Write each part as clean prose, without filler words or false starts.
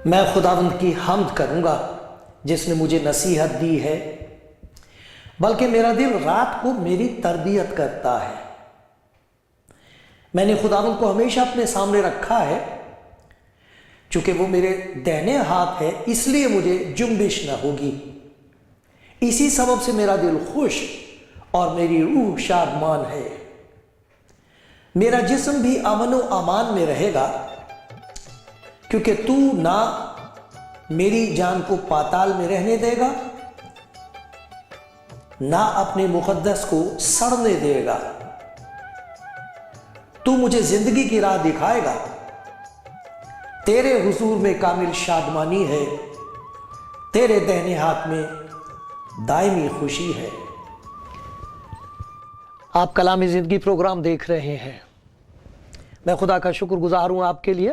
میں خداوند کی حمد کروں گا جس نے مجھے نصیحت دی ہے، بلکہ میرا دل رات کو میری تربیت کرتا ہے۔ میں نے خداوند کو ہمیشہ اپنے سامنے رکھا ہے، چونکہ وہ میرے دہنے ہاتھ ہے، اس لیے مجھے جنبش نہ ہوگی۔ اسی سبب سے میرا دل خوش اور میری روح شادمان ہے۔ میرا جسم بھی امن و امان میں رہے گا، کیونکہ تو نہ میری جان کو پاتال میں رہنے دے گا، نہ اپنے مقدس کو سڑنے دے گا۔ تو مجھے زندگی کی راہ دکھائے گا، تیرے حضور میں کامل شادمانی ہے، تیرے دہنے ہاتھ میں دائمی خوشی ہے۔ آپ کلام زندگی پروگرام دیکھ رہے ہیں۔ میں خدا کا شکر گزار ہوں آپ کے لیے،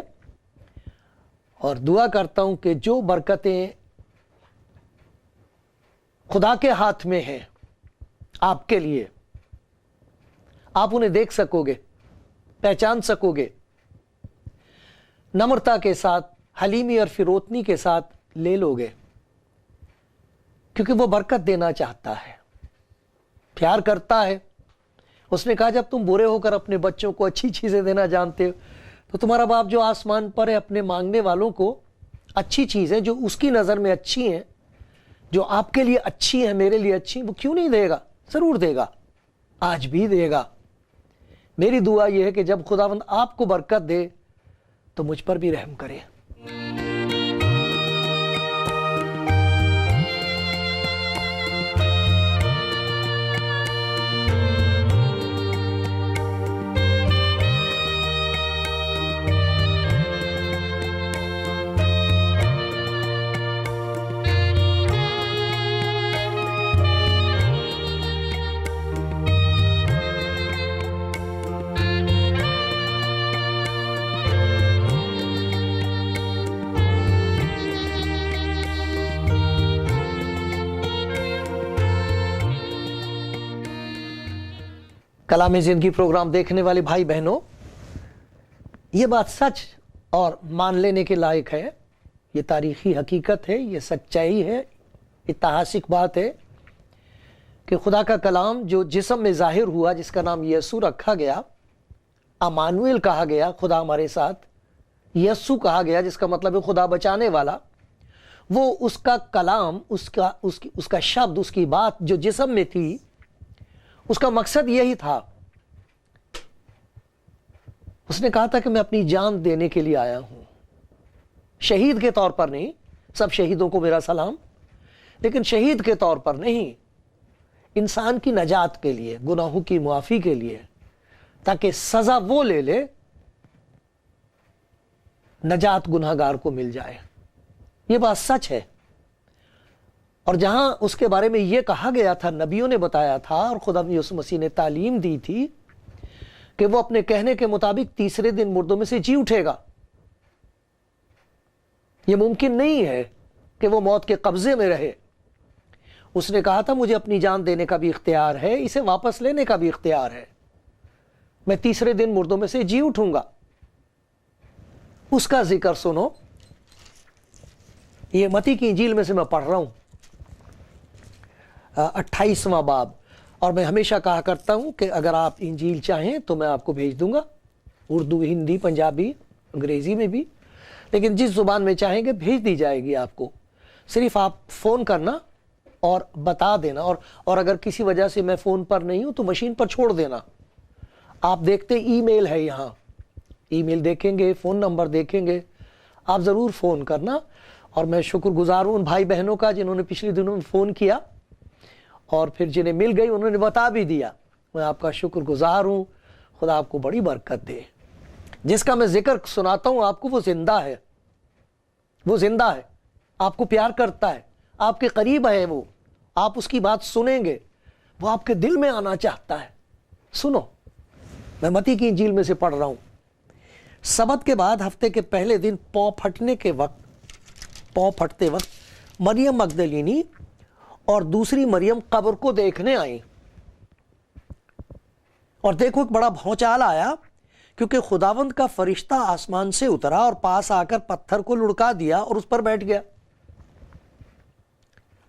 اور دعا کرتا ہوں کہ جو برکتیں خدا کے ہاتھ میں ہیں آپ کے لیے، آپ انہیں دیکھ سکو گے، پہچان سکو گے، نمرتا کے ساتھ، حلیمی اور فروتنی کے ساتھ لے لو گے، کیونکہ وہ برکت دینا چاہتا ہے، پیار کرتا ہے۔ اس نے کہا جب تم برے ہو کر اپنے بچوں کو اچھی چیزیں دینا جانتے ہو، تو تمہارا باپ جو آسمان پر ہے اپنے مانگنے والوں کو اچھی چیزیں جو اس کی نظر میں اچھی ہیں، جو آپ کے لیے اچھی ہیں، میرے لیے اچھی ہیں، وہ کیوں نہیں دے گا؟ ضرور دے گا، آج بھی دے گا۔ میری دعا یہ ہے کہ جب خداوند آپ کو برکت دے تو مجھ پر بھی رحم کرے۔ کلام زندگی پروگرام دیکھنے والے بھائی بہنوں، یہ بات سچ اور مان لینے کے لائق ہے، یہ تاریخی حقیقت ہے، یہ سچائی ہے، اتہاسک بات ہے کہ خدا کا کلام جو جسم میں ظاہر ہوا، جس کا نام یسوع رکھا گیا، امانویل کہا گیا، خدا ہمارے ساتھ، یسوع کہا گیا جس کا مطلب ہے خدا بچانے والا، وہ اس کا کلام، اس کا شبد، اس کی بات جو جسم میں تھی، اس کا مقصد یہی تھا۔ اس نے کہا تھا کہ میں اپنی جان دینے کے لیے آیا ہوں، شہید کے طور پر نہیں، سب شہیدوں کو میرا سلام، لیکن شہید کے طور پر نہیں، انسان کی نجات کے لیے، گناہوں کی معافی کے لیے، تاکہ سزا وہ لے لے، نجات گناہگار کو مل جائے۔ یہ بات سچ ہے، اور جہاں اس کے بارے میں یہ کہا گیا تھا، نبیوں نے بتایا تھا، اور خدا یسوع مسیح نے تعلیم دی تھی کہ وہ اپنے کہنے کے مطابق تیسرے دن مردوں میں سے جی اٹھے گا۔ یہ ممکن نہیں ہے کہ وہ موت کے قبضے میں رہے۔ اس نے کہا تھا مجھے اپنی جان دینے کا بھی اختیار ہے، اسے واپس لینے کا بھی اختیار ہے، میں تیسرے دن مردوں میں سے جی اٹھوں گا۔ اس کا ذکر سنو، یہ متی کی انجیل میں سے میں پڑھ رہا ہوں، 28واں باب، اور میں ہمیشہ کہا کرتا ہوں کہ اگر آپ انجیل چاہیں تو میں آپ کو بھیج دوں گا، اردو، ہندی، پنجابی، انگریزی میں بھی، لیکن جس زبان میں چاہیں گے بھیج دی جائے گی آپ کو۔ صرف آپ فون کرنا اور بتا دینا، اور اگر کسی وجہ سے میں فون پر نہیں ہوں تو مشین پر چھوڑ دینا۔ آپ دیکھتے ای میل ہے، یہاں ای میل دیکھیں گے، فون نمبر دیکھیں گے، آپ ضرور فون کرنا۔ اور میں شکر گزار ہوں ان بھائی بہنوں کا جنہوں نے پچھلے دنوں میں فون کیا، اور پھر جنہیں مل گئی انہوں نے بتا بھی دیا۔ میں آپ کا شکر گزار ہوں، خدا آپ کو بڑی برکت دے۔ جس کا میں ذکر سناتا ہوں آپ کو، وہ زندہ ہے، وہ زندہ ہے، آپ کو پیار کرتا ہے، آپ کے قریب ہے، وہ آپ اس کی بات سنیں گے، وہ آپ کے دل میں آنا چاہتا ہے۔ سنو، میں متی کی انجیل میں سے پڑھ رہا ہوں۔ سبت کے بعد ہفتے کے پہلے دن پاؤں پھٹتے وقت مریم مگدلینی اور دوسری مریم قبر کو دیکھنے آئیں، اور دیکھو ایک بڑا بھونچال آیا، کیونکہ خداوند کا فرشتہ آسمان سے اترا اور پاس آ کر پتھر کو لڑکا دیا اور اس پر بیٹھ گیا۔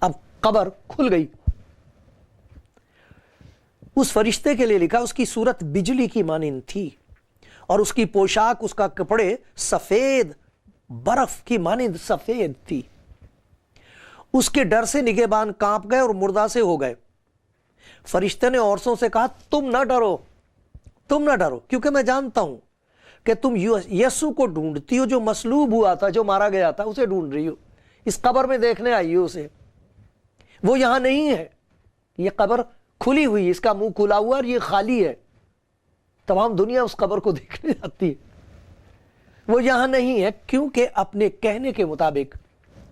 اب قبر کھل گئی۔ اس فرشتے کے لیے لکھا اس کی صورت بجلی کی مانند تھی اور اس کی پوشاک، اس کا کپڑے سفید برف کی مانند سفید تھی۔ اس کے ڈر سے نگہبان کانپ گئے اور مردہ سے ہو گئے۔ فرشتے نے عورتوں سے کہا، تم نہ ڈرو، کیونکہ میں جانتا ہوں کہ تم یسوع کو ڈھونڈتی ہو جو مصلوب ہوا تھا، جو مارا گیا تھا، اسے ڈھونڈ رہی ہو۔ اس قبر میں دیکھنے آئی ہو اسے، وہ یہاں نہیں ہے۔ یہ قبر کھلی ہوئی، اس کا منہ کھلا ہوا اور یہ خالی ہے۔ تمام دنیا اس قبر کو دیکھنے جاتی ہے، وہ یہاں نہیں ہے، کیونکہ اپنے کہنے کے مطابق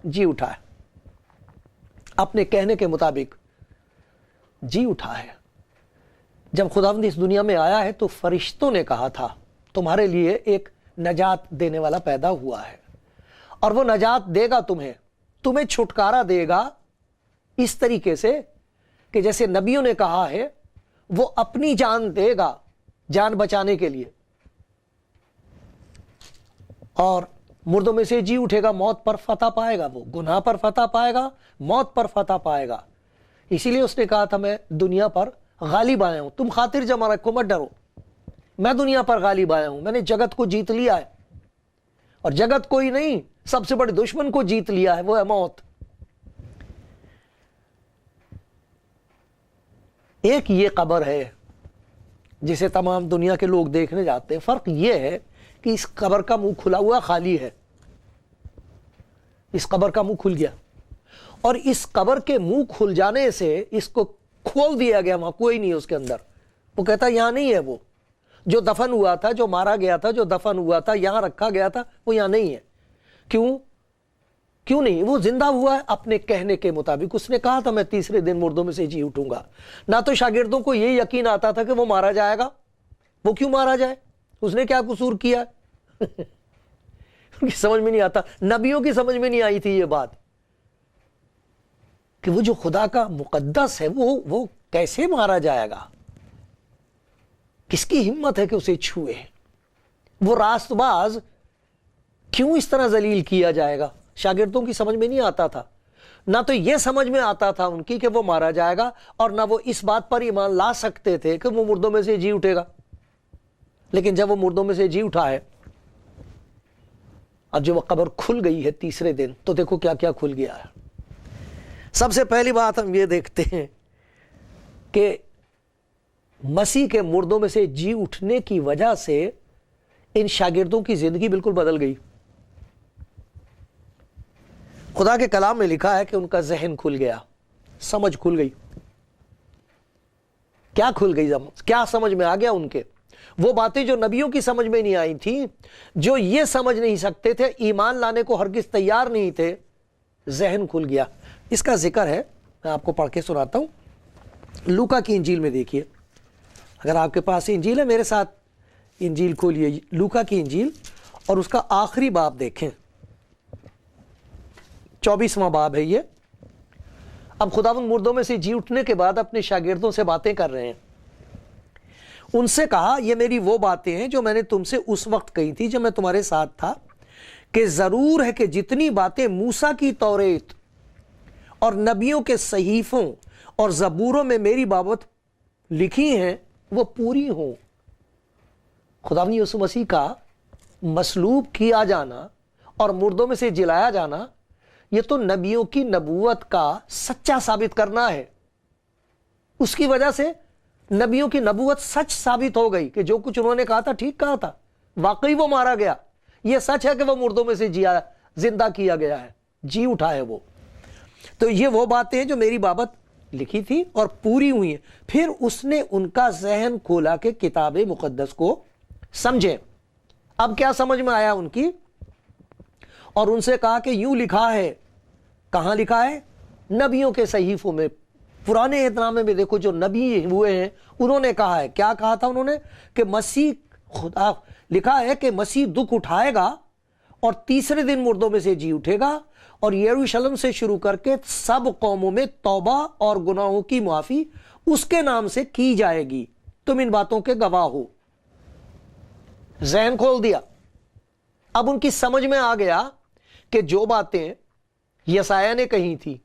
جی اٹھا ہے، اپنے کہنے کے مطابق جی اٹھا ہے۔ جب خداوند اس دنیا میں آیا ہے تو فرشتوں نے کہا تھا تمہارے لیے ایک نجات دینے والا پیدا ہوا ہے، اور وہ نجات دے گا تمہیں چھٹکارا دے گا اس طریقے سے کہ جیسے نبیوں نے کہا ہے، وہ اپنی جان دے گا جان بچانے کے لیے، اور مردوں میں سے جی اٹھے گا، موت پر فتح پائے گا، وہ گناہ پر فتح پائے گا، موت پر فتح پائے گا۔ اسی لیے اس نے کہا تھا میں دنیا پر غالب آیا ہوں، تم خاطر جمع رکھو، مت ڈرو، میں دنیا پر غالب آیا ہوں، میں نے جگت کو جیت لیا ہے، اور جگت کوئی نہیں، سب سے بڑے دشمن کو جیت لیا ہے، وہ ہے موت۔ ایک یہ قبر ہے جسے تمام دنیا کے لوگ دیکھنے جاتے ہیں، فرق یہ ہے کہ اس قبر کا منہ کھلا ہوا خالی ہے، اس قبر کا منہ کھل گیا، اور اس قبر کے منہ کھل جانے سے اس کو کھول دیا گیا، وہاں کوئی نہیں ہے اس کے اندر۔ وہ کہتا ہے یہاں نہیں ہے، وہ جو دفن ہوا تھا، جو مارا گیا تھا، جو دفن ہوا تھا، یہاں رکھا گیا تھا، وہ یہاں نہیں ہے۔ کیوں نہیں؟ وہ زندہ ہوا ہے اپنے کہنے کے مطابق۔ اس نے کہا تھا میں تیسرے دن مردوں میں سے جی اٹھوں گا۔ نہ تو شاگردوں کو یہ یقین آتا تھا کہ وہ مارا جائے گا، وہ کیوں مارا جائے، اس نے کیا قصور کیا ان کی سمجھ میں نہیں آتا، نبیوں کی سمجھ میں نہیں آئی تھی یہ بات کہ وہ جو خدا کا مقدس ہے وہ کیسے مارا جائے گا، کس کی ہمت ہے کہ اسے چھوئے، وہ راست باز کیوں اس طرح ذلیل کیا جائے گا۔ شاگردوں کی سمجھ میں نہیں آتا تھا، نہ تو یہ سمجھ میں آتا تھا ان کی کہ وہ مارا جائے گا، اور نہ وہ اس بات پر ایمان لا سکتے تھے کہ وہ مردوں میں سے جی اٹھے گا۔ لیکن جب وہ مردوں میں سے جی اٹھا ہے، اب جو وہ قبر کھل گئی ہے تیسرے دن، تو دیکھو کیا کیا کھل گیا ہے۔ سب سے پہلی بات ہم یہ دیکھتے ہیں کہ مسیح کے مردوں میں سے جی اٹھنے کی وجہ سے ان شاگردوں کی زندگی بالکل بدل گئی۔ خدا کے کلام میں لکھا ہے کہ ان کا ذہن کھل گیا، سمجھ کھل گئی۔ کیا کھل گئی؟ کیا سمجھ میں آ گیا ان کے؟ وہ باتیں جو نبیوں کی سمجھ میں نہیں آئی تھیں، جو یہ سمجھ نہیں سکتے تھے، ایمان لانے کو ہرگز تیار نہیں تھے، ذہن کھل گیا۔ اس کا ذکر ہے، میں آپ کو پڑھ کے سناتا ہوں۔ لوکا کی انجیل میں دیکھیے، اگر آپ کے پاس انجیل ہے میرے ساتھ انجیل کھولیے، لوکا کی انجیل، اور اس کا آخری باب دیکھیں، 24واں باب ہے یہ۔ اب خداوند مردوں میں سے جی اٹھنے کے بعد اپنے شاگردوں سے باتیں کر رہے ہیں۔ ان سے کہا، یہ میری وہ باتیں ہیں جو میں نے تم سے اس وقت کہی تھی جب میں تمہارے ساتھ تھا، کہ ضرور ہے کہ جتنی باتیں موسیٰ کی توریت اور نبیوں کے صحیفوں اور زبوروں میں میری بابت لکھی ہیں وہ پوری ہوں۔ خداوند یسوع مسیح کا مصلوب کیا جانا اور مردوں میں سے جلایا جانا، یہ تو نبیوں کی نبوت کا سچا ثابت کرنا ہے۔ اس کی وجہ سے نبیوں کی نبوت سچ ثابت ہو گئی کہ جو کچھ انہوں نے کہا تھا ٹھیک کہا تھا، واقعی وہ مارا گیا۔ یہ سچ ہے کہ وہ مردوں میں سے زندہ کیا گیا ہے، جی اٹھا ہے وہ۔ تو یہ وہ باتیں ہیں جو میری بابت لکھی تھی اور پوری ہوئی ہیں۔ پھر اس نے ان کا ذہن کھولا کہ کتاب مقدس کو سمجھیں۔ اب کیا سمجھ میں آیا ان کی؟ اور ان سے کہا کہ یوں لکھا ہے کہاں لکھا ہے؟ نبیوں کے صحیفوں میں، پرانے عہد نامے میں دیکھو جو نبی ہوئے ہیں انہوں نے کہا ہے، کیا کہا تھا انہوں نے؟ کہ مسیح، خدا لکھا ہے کہ مسیح دکھ اٹھائے گا اور تیسرے دن مردوں میں سے جی اٹھے گا، اور یروشلم سے شروع کر کے سب قوموں میں توبہ اور گناہوں کی معافی اس کے نام سے کی جائے گی، تم ان باتوں کے گواہ ہو۔ ذہن کھول دیا، اب ان کی سمجھ میں آ گیا کہ جو باتیں یسایہ نے کہی تھی،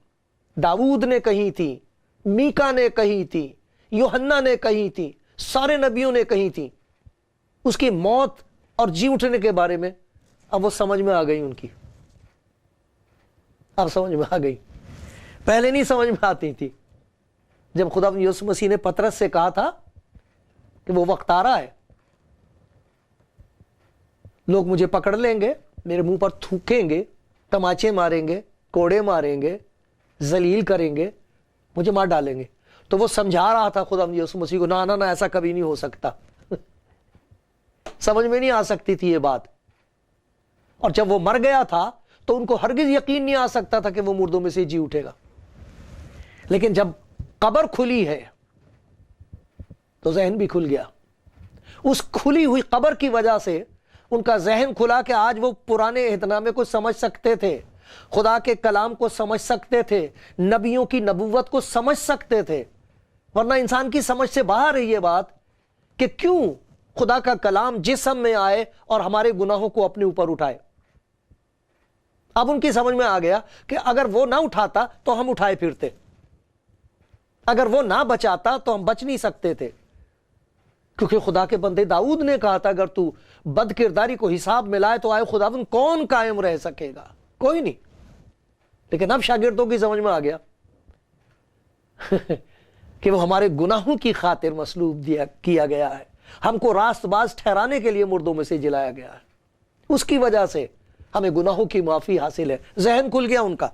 داؤد نے کہی تھی، میکا نے کہی تھی، یوحنا نے کہی تھی، سارے نبیوں نے کہی تھی اس کی موت اور جی اٹھنے کے بارے میں، اب وہ سمجھ میں آ گئی ان کی، اب سمجھ میں آ گئی، پہلے نہیں سمجھ میں آتی تھی۔ جب خدا یسوع مسیح نے پطرس سے کہا تھا کہ وہ وقت آ رہا ہے، لوگ مجھے پکڑ لیں گے، میرے منہ پر تھوکیں گے، تماچے ماریں گے، کوڑے ماریں گے، ذلیل کریں گے، مجھے مار ڈالیں گے، تو وہ سمجھا رہا تھا خدا یسوع مسیح کو، نہ ایسا کبھی نہیں ہو سکتا۔ سمجھ میں نہیں آ سکتی تھی یہ بات، اور جب وہ مر گیا تھا تو ان کو ہرگز یقین نہیں آ سکتا تھا کہ وہ مردوں میں سے جی اٹھے گا۔ لیکن جب قبر کھلی ہے تو ذہن بھی کھل گیا، اس کھلی ہوئی قبر کی وجہ سے ان کا ذہن کھلا کہ آج وہ پرانے عہد نامے کو سمجھ سکتے تھے، خدا کے کلام کو سمجھ سکتے تھے، نبیوں کی نبوت کو سمجھ سکتے تھے، ورنہ انسان کی سمجھ سے باہر ہے یہ بات کہ کیوں خدا کا کلام جسم میں آئے اور ہمارے گناہوں کو اپنے اوپر اٹھائے۔ اب ان کی سمجھ میں آ گیا کہ اگر وہ نہ اٹھاتا تو ہم اٹھائے پھرتے، اگر وہ نہ بچاتا تو ہم بچ نہیں سکتے تھے، کیونکہ خدا کے بندے داؤد نے کہا تھا اگر تو بد کرداری کو حساب میں لائے تو آئے خداوند کون قائم رہ سکے گا؟ کوئی نہیں۔ لیکن اب شاگردوں کی سمجھ میں آ گیا کہ وہ ہمارے گناہوں کی خاطر مصلوب کیا گیا ہے، ہم کو راست باز ٹھہرانے کے لیے مردوں میں سے جلایا گیا ہے، اس کی وجہ سے ہمیں گناہوں کی معافی حاصل ہے۔ ذہن کھل گیا ان کا۔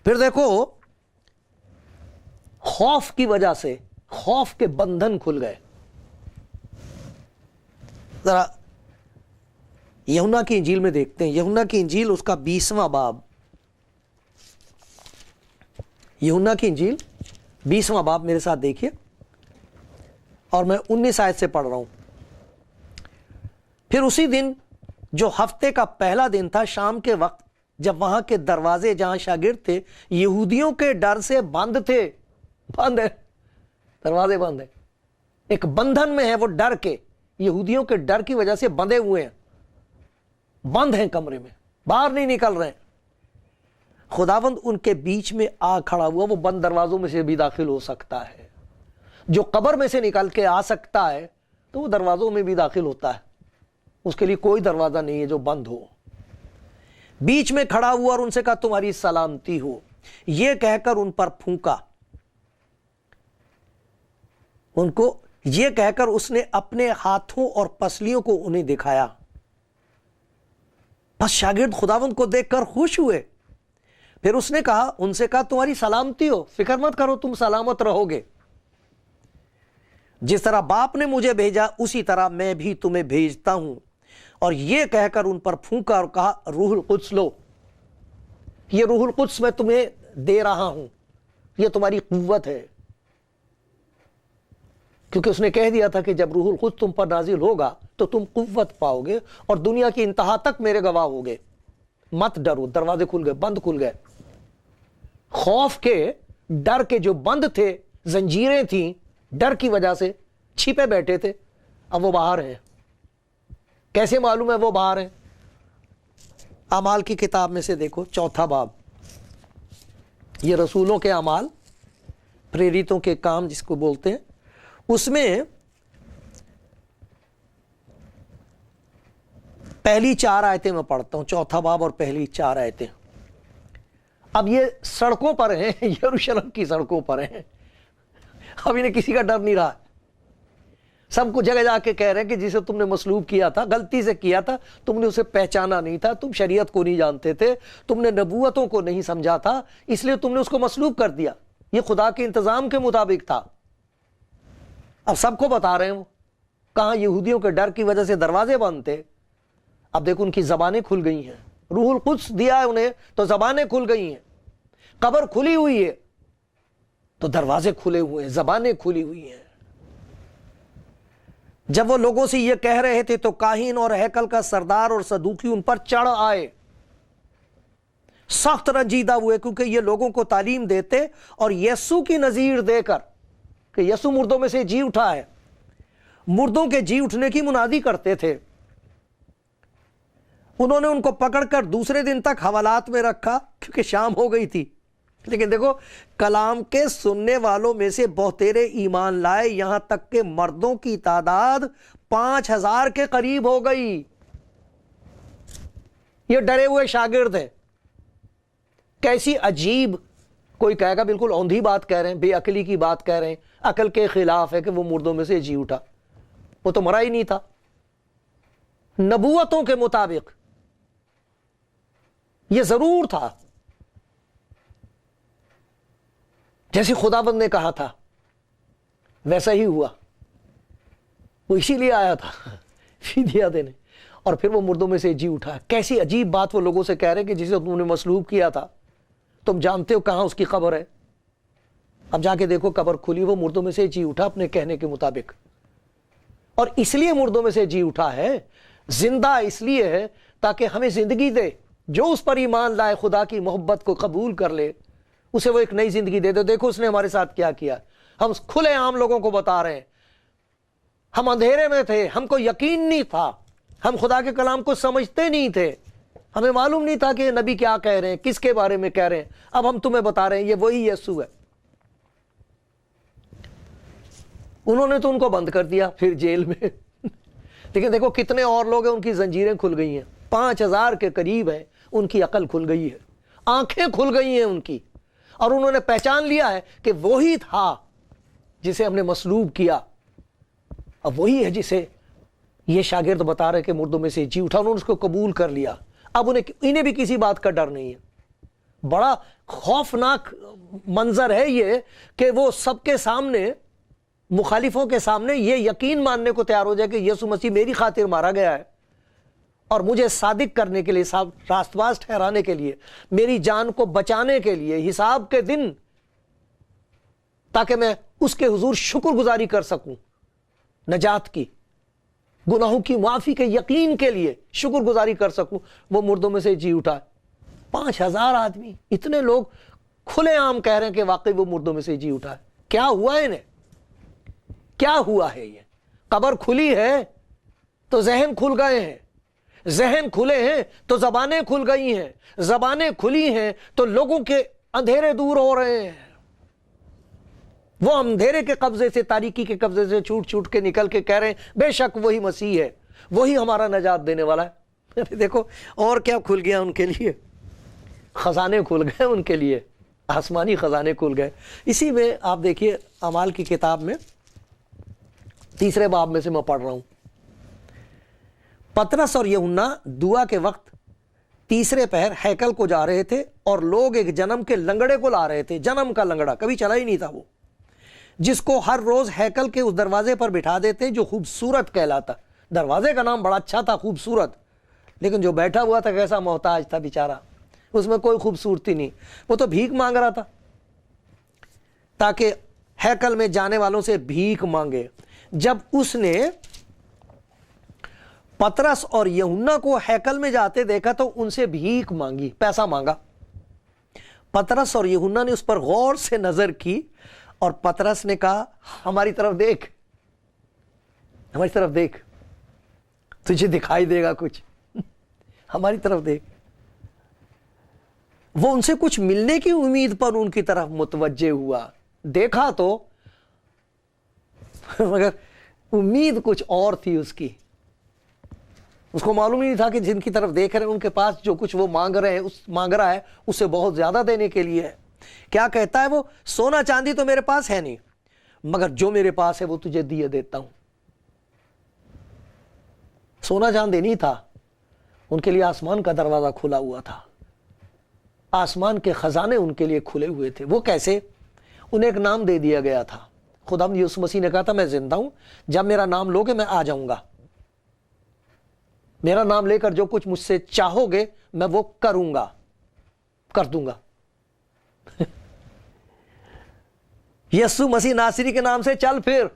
پھر دیکھو، خوف کی وجہ سے خوف کے بندھن کھل گئے۔ ذرا یوحنا کی انجیل میں دیکھتے ہیں، یوحنا کی انجیل اس کا 20واں باب، یوحنا کی انجیل 20واں باب میرے ساتھ دیکھیے، اور میں 19 آیت سے پڑھ رہا ہوں۔ پھر اسی دن جو ہفتے کا پہلا دن تھا، شام کے وقت، جب وہاں کے دروازے جہاں شاگرد تھے یہودیوں کے ڈر سے بند تھے، بند ہے، دروازے بند ہیں، ایک بندھن میں ہے وہ، ڈر کے، یہودیوں کے ڈر کی وجہ سے بندھے ہوئے ہیں، بند ہیں کمرے میں، باہر نہیں نکل رہے ہیں۔ خداوند ان کے بیچ میں آ کھڑا ہوا، وہ بند دروازوں میں سے بھی داخل ہو سکتا ہے، جو قبر میں سے نکل کے آ سکتا ہے تو وہ دروازوں میں بھی داخل ہوتا ہے، اس کے لیے کوئی دروازہ نہیں ہے جو بند ہو۔ بیچ میں کھڑا ہوا اور ان سے کہا تمہاری سلامتی ہو، یہ کہہ کر ان پر پھونکا، ان کو یہ کہہ کر اس نے اپنے ہاتھوں اور پسلیوں کو انہیں دکھایا۔ بس شاگرد خداوند کو دیکھ کر خوش ہوئے۔ پھر اس نے کہا، ان سے کہا تمہاری سلامتی ہو، فکر مت کرو، تم سلامت رہو گے، جس طرح باپ نے مجھے بھیجا اسی طرح میں بھی تمہیں بھیجتا ہوں۔ اور یہ کہہ کر ان پر پھونکا اور کہا روح القدس لو، یہ روح القدس میں تمہیں دے رہا ہوں، یہ تمہاری قوت ہے، کیونکہ اس نے کہہ دیا تھا کہ جب روح القدس تم پر نازل ہوگا تو تم قوت پاؤ گے اور دنیا کی انتہا تک میرے گواہ ہوگے۔ مت ڈرو، دروازے کھل گئے، بند کھل گئے، خوف کے، ڈر کے جو بند تھے، زنجیریں تھیں، ڈر کی وجہ سے چھپے بیٹھے تھے، اب وہ باہر ہیں۔ کیسے معلوم ہے وہ باہر ہیں؟ اعمال کی کتاب میں سے دیکھو 4 باب، یہ رسولوں کے اعمال، پریرتوں کے کام جس کو بولتے ہیں، اس میں پہلی 4 آیتیں میں پڑھتا ہوں، 4 باب اور پہلی 4 آیتیں۔ اب یہ سڑکوں پر ہیں، یروشلم کی سڑکوں پر ہیں، اب انہیں کسی کا ڈر نہیں رہا، سب کو جگہ جا کے کہہ رہے ہیں کہ جسے تم نے مصلوب کیا تھا، غلطی سے کیا تھا، تم نے اسے پہچانا نہیں تھا، تم شریعت کو نہیں جانتے تھے، تم نے نبوتوں کو نہیں سمجھا تھا، اس لیے تم نے اس کو مصلوب کر دیا، یہ خدا کے انتظام کے مطابق تھا۔ اب سب کو بتا رہے ہیں، وہ کہاں یہودیوں کے ڈر کی وجہ سے دروازے بند تھے، اب دیکھو ان کی زبانیں کھل گئی ہیں، روح القدس دیا ہے انہیں تو زبانیں کھل گئی ہیں. قبر کھلی ہوئی ہے تو دروازے کھلے ہوئے ہیں, زبانیں کھلی ہوئی ہیں. جب وہ لوگوں سے یہ کہہ رہے تھے تو کاہن اور ہیکل کا سردار اور صدوقی ان پر چڑھ آئے, سخت رنجیدہ ہوئے, کیونکہ یہ لوگوں کو تعلیم دیتے اور یسوع کی نظیر دے کر کہ یسوع مردوں میں سے جی اٹھا ہے, مردوں کے جی اٹھنے کی منادی کرتے تھے. انہوں نے ان کو پکڑ کر دوسرے دن تک حوالات میں رکھا کیونکہ شام ہو گئی تھی. لیکن دیکھو, کلام کے سننے والوں میں سے بہتیرے ایمان لائے, یہاں تک کہ مردوں کی تعداد 5000 کے قریب ہو گئی. یہ ڈرے ہوئے شاگرد ہیں. کیسی عجیب, کوئی کہے گا بالکل اوندھی بات کہہ رہے ہیں, بے عقلی کی بات کہہ رہے ہیں, عقل کے خلاف ہے کہ وہ مردوں میں سے جی اٹھا. وہ تو مرا ہی نہیں تھا. نبوتوں کے مطابق یہ ضرور تھا, جیسے خداوند نے کہا تھا ویسا ہی ہوا. وہ اسی لیے آیا تھا فدیہ دینے, اور پھر وہ مردوں میں سے جی اٹھا. کیسی عجیب بات وہ لوگوں سے کہہ رہے ہیں کہ جسے تم نے مصلوب کیا تھا تم جانتے ہو کہاں اس کی قبر ہے. اب جا کے دیکھو قبر کھلی, وہ مردوں میں سے جی اٹھا اپنے کہنے کے مطابق. اور اس لیے مردوں میں سے جی اٹھا ہے, زندہ اس لیے ہے تاکہ ہمیں زندگی دے. جو اس پر ایمان لائے, خدا کی محبت کو قبول کر لے, اسے وہ ایک نئی زندگی دے دے. دیکھو اس نے ہمارے ساتھ کیا کیا. ہم کھلے عام لوگوں کو بتا رہے ہیں, ہم اندھیرے میں تھے, ہم کو یقین نہیں تھا, ہم خدا کے کلام کو سمجھتے نہیں تھے, ہمیں معلوم نہیں تھا کہ نبی کیا کہہ رہے ہیں, کس کے بارے میں کہہ رہے ہیں. اب ہم تمہیں بتا رہے ہیں یہ وہی یسوع ہے. انہوں نے تو ان کو بند کر دیا پھر جیل میں لیکن دیکھو کتنے اور لوگ ہیں, ان کی زنجیریں کھل گئی ہیں. 5000 کے قریب ہیں, ان کی عقل کھل گئی ہے, آنکھیں کھل گئی ہیں ان کی, اور انہوں نے پہچان لیا ہے کہ وہی تھا جسے ہم نے مصلوب کیا. اب وہی ہے جسے یہ شاگرد بتا رہے کہ مردوں میں سے جی اٹھا. انہوں نے اس کو قبول کر لیا. اب انہیں بھی کسی بات کا ڈر نہیں ہے. بڑا خوفناک منظر ہے یہ کہ وہ سب کے سامنے, مخالفوں کے سامنے یہ یقین ماننے کو تیار ہو جائے کہ یسوع مسیح میری خاطر مارا گیا ہے, اور مجھے صادق کرنے کے لیے, راست باز ٹھہرانے کے لیے, میری جان کو بچانے کے لیے حساب کے دن, تاکہ میں اس کے حضور شکر گزاری کر سکوں, نجات کی, گناہوں کی معافی کے یقین کے لیے شکر گزاری کر سکوں. وہ مردوں میں سے جی اٹھا. 5000 آدمی, اتنے لوگ کھلے عام کہہ رہے ہیں کہ واقعی وہ مردوں میں سے جی اٹھا ہے. کیا ہوا ہے انہیں, کیا ہوا ہے؟ یہ قبر کھلی ہے تو ذہن کھل گئے ہیں, ذہن کھلے ہیں تو زبانیں کھل گئی ہیں, زبانیں کھلی ہیں تو لوگوں کے اندھیرے دور ہو رہے ہیں. وہ اندھیرے کے قبضے سے, تاریکی کے قبضے سے چھوٹ چھوٹ کے نکل کے کہہ رہے ہیں بے شک وہی مسیح ہے, وہی ہمارا نجات دینے والا ہے. دیکھو اور کیا کھل گیا ان کے لیے, خزانے کھل گئے ان کے لیے, آسمانی خزانے کھل گئے. اسی میں آپ دیکھیے اعمال کی کتاب میں 3 باب میں سے میں پڑھ رہا ہوں. پطرس اور یوحنا دعا کے وقت تیسرے پہر ہیکل کو جا رہے تھے, اور لوگ ایک جنم کے لنگڑے کو لا رہے تھے. جنم کا لنگڑا, کبھی چلا ہی نہیں تھا وہ, جس کو ہر روز ہیکل کے اس دروازے پر بٹھا دیتے جو خوبصورت کہلاتا. دروازے کا نام بڑا اچھا تھا, خوبصورت, لیکن جو بیٹھا ہوا تھا کیسا محتاج تھا بیچارہ, اس میں کوئی خوبصورتی نہیں. وہ تو بھیک مانگ رہا تھا تاکہ ہیکل میں جانے والوں سے بھیک مانگے. جب اس نے پطرس اور یوحنا کو ہیکل میں جاتے دیکھا تو ان سے بھیک مانگی, پیسہ مانگا. پطرس اور یوحنا نے اس پر غور سے نظر کی, اور پطرس نے کہا ہماری طرف دیکھ, ہماری طرف دیکھ, تجھے دکھائی دے گا کچھ, ہماری طرف دیکھ. وہ ان سے کچھ ملنے کی امید پر ان کی طرف متوجہ ہوا. دیکھا تو مگر امید کچھ اور تھی اس کی. اس کو معلوم نہیں تھا کہ جن کی طرف دیکھ رہے ہیں ان کے پاس جو کچھ وہ مانگ رہا ہے اس سے بہت زیادہ دینے کے لیے ہے. کیا کہتا ہے وہ, سونا چاندی تو میرے پاس ہے نہیں, مگر جو میرے پاس ہے وہ تجھے دیے دیتا ہوں. سونا چاندی نہیں تھا, ان کے لیے آسمان کا دروازہ کھلا ہوا تھا, آسمان کے خزانے ان کے لیے کھلے ہوئے تھے. وہ کیسے؟ انہیں ایک نام دے دیا گیا تھا. خداوند یسوع مسیح نے کہا تھا میں زندہ ہوں, جب میرا نام لوگے میں آ جاؤں گا, میرا نام لے کر جو کچھ مجھ سے چاہو گے میں وہ کروں گا، کر دوں گا۔ یسوع مسیح ناصری کے نام سے چل پھر۔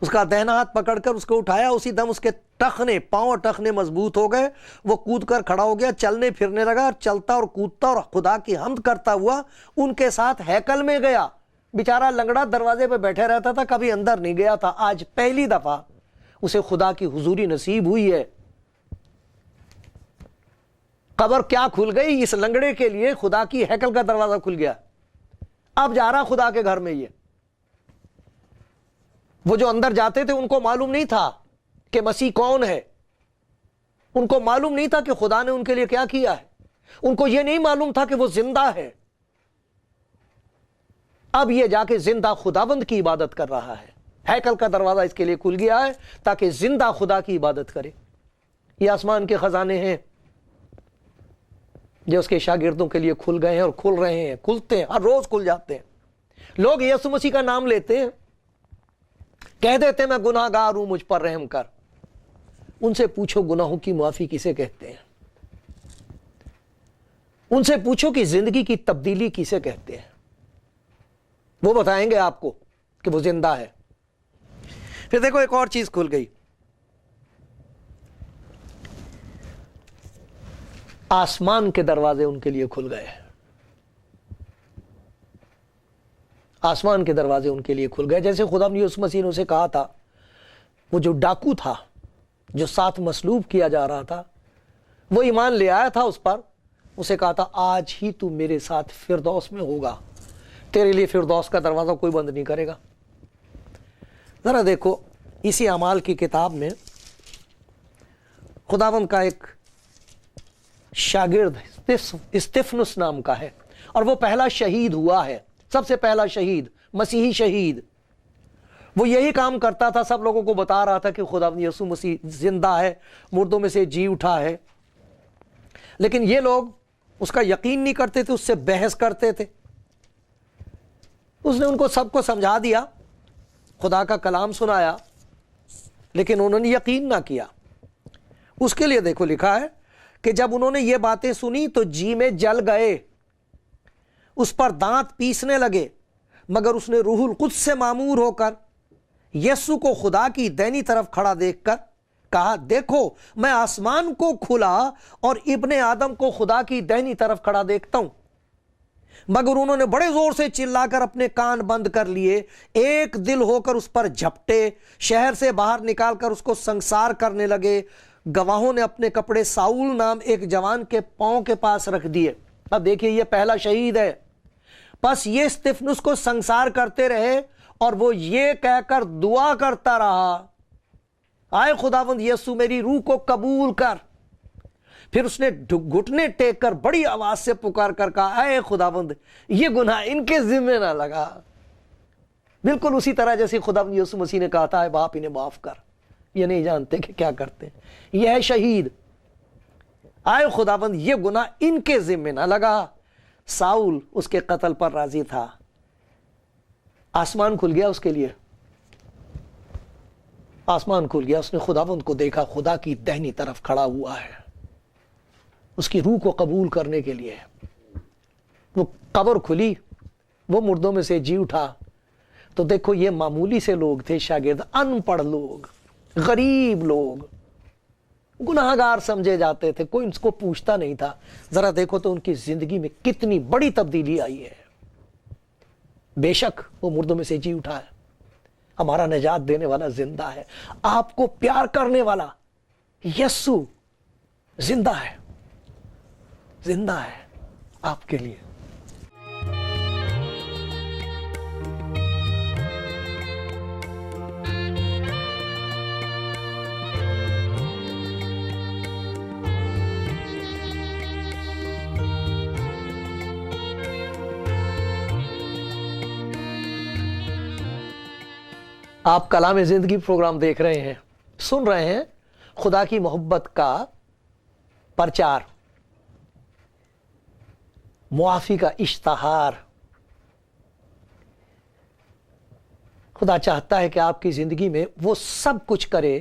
اس کا دہنا ہاتھ پکڑ کر اس کو اٹھایا، اسی دم اس کے ٹخنے، پاؤں اور ٹخنے مضبوط ہو گئے، وہ کود کر کھڑا ہو گیا، چلنے پھرنے لگا، اور چلتا اور کودتا اور خدا کی حمد کرتا ہوا ان کے ساتھ ہیکل میں گیا۔ بیچارہ لنگڑا دروازے پہ بیٹھے رہتا تھا، کبھی اندر نہیں گیا تھا، آج پہلی دفعہ اسے خدا کی حضوری نصیب ہوئی ہے۔ قبر کیا کھل گئی اس لنگڑے کے لیے، خدا کی ہیکل کا دروازہ کھل گیا۔ اب جا رہا خدا کے گھر میں۔ یہ وہ جو اندر جاتے تھے ان کو معلوم نہیں تھا کہ مسیح کون ہے، ان کو معلوم نہیں تھا کہ خدا نے ان کے لیے کیا کیا ہے، ان کو یہ نہیں معلوم تھا کہ وہ زندہ ہے۔ اب یہ جا کے زندہ خداوند کی عبادت کر رہا ہے۔ ہیکل کا دروازہ اس کے لیے کھل گیا ہے تاکہ زندہ خدا کی عبادت کرے۔ یہ آسمان کے خزانے ہیں جو اس کے شاگردوں کے لیے کھل گئے ہیں اور کھل رہے ہیں، کھلتے ہیں، ہر روز کھل جاتے ہیں۔ لوگ یسوع مسیح کا نام لیتے ہیں، کہہ دیتے میں گناہ گار ہوں، مجھ پر رحم کر۔ ان سے پوچھو گناہوں کی معافی کسے کہتے ہیں، ان سے پوچھو کہ زندگی کی تبدیلی کسے کہتے ہیں، وہ بتائیں گے آپ کو کہ وہ زندہ ہے۔ پھر دیکھو ایک اور چیز کھل گئی، آسمان کے دروازے ان کے لیے کھل گئے۔ آسمان کے دروازے ان کے لیے کھل گئے، جیسے خدا نے یسوع مسیح نے اسے کہا تھا، وہ جو ڈاکو تھا جو ساتھ مصلوب کیا جا رہا تھا، وہ ایمان لے آیا تھا اس پر، اسے کہا تھا آج ہی تو میرے ساتھ فردوس میں ہوگا، تیرے لیے فردوس کا دروازہ کوئی بند نہیں کرے گا۔ ذرا دیکھو اسی اعمال کی کتاب میں خداوند کا ایک شاگرد استفنس نام کا ہے، اور وہ پہلا شہید ہوا ہے، سب سے پہلا شہید، مسیحی شہید۔ وہ یہی کام کرتا تھا، سب لوگوں کو بتا رہا تھا کہ خداوند یسوع مسیح زندہ ہے، مردوں میں سے جی اٹھا ہے، لیکن یہ لوگ اس کا یقین نہیں کرتے تھے، اس سے بحث کرتے تھے۔ اس نے ان کو سب کو سمجھا دیا، خدا کا کلام سنایا، لیکن انہوں نے یقین نہ کیا۔ اس کے لیے دیکھو لکھا ہے کہ جب انہوں نے یہ باتیں سنی تو جی میں جل گئے، اس پر دانت پیسنے لگے، مگر اس نے روح القدس سے معمور ہو کر یسوع کو خدا کی دینی طرف کھڑا دیکھ کر کہا، دیکھو میں آسمان کو کھلا اور ابن آدم کو خدا کی دینی طرف کھڑا دیکھتا ہوں۔ مگر انہوں نے بڑے زور سے چلا کر اپنے کان بند کر لیے، ایک دل ہو کر اس پر جھپٹے، شہر سے باہر نکال کر اس کو سنسار کرنے لگے۔ گواہوں نے اپنے کپڑے ساؤل نام ایک جوان کے پاؤں کے پاس رکھ دیے۔ اب دیکھیے یہ پہلا شہید ہے، پس یہ استفنس کو سنسار کرتے رہے اور وہ یہ کہہ کر دعا کرتا رہا، آئے خداوند یسوع میری روح کو قبول کر۔ پھر اس نے گھٹنے ٹیک کر بڑی آواز سے پکار کر کہا، اے خداوند یہ گناہ ان کے ذمہ نہ لگا۔ بالکل اسی طرح جیسے خداوند یسوع مسیح نے کہا تھا، اے باپ انہیں معاف کر، یہ نہیں جانتے کہ کیا کرتے ہیں۔ یہ ہے شہید، آئے خداوند یہ گناہ ان کے ذمہ نہ لگا۔ ساؤل اس کے قتل پر راضی تھا۔ آسمان کھل گیا اس کے لیے، آسمان کھل گیا، اس نے خداوند کو دیکھا، خدا کی دہنی طرف کھڑا ہوا ہے اس کی روح کو قبول کرنے کے لیے۔ وہ قبر کھلی، وہ مردوں میں سے جی اٹھا۔ تو دیکھو یہ معمولی سے لوگ تھے، شاگرد، ان پڑھ لوگ، غریب لوگ، گناہگار سمجھے جاتے تھے، کوئی ان کو پوچھتا نہیں تھا۔ ذرا دیکھو تو ان کی زندگی میں کتنی بڑی تبدیلی آئی ہے۔ بے شک وہ مردوں میں سے جی اٹھا ہے، ہمارا نجات دینے والا زندہ ہے، آپ کو پیار کرنے والا یسوع زندہ ہے، زندہ ہے آپ کے لیے۔ آپ کلام زندگی پروگرام دیکھ رہے ہیں، سن رہے ہیں خدا کی محبت کا پرچار، معافی کا اشتہار۔ خدا چاہتا ہے کہ آپ کی زندگی میں وہ سب کچھ کرے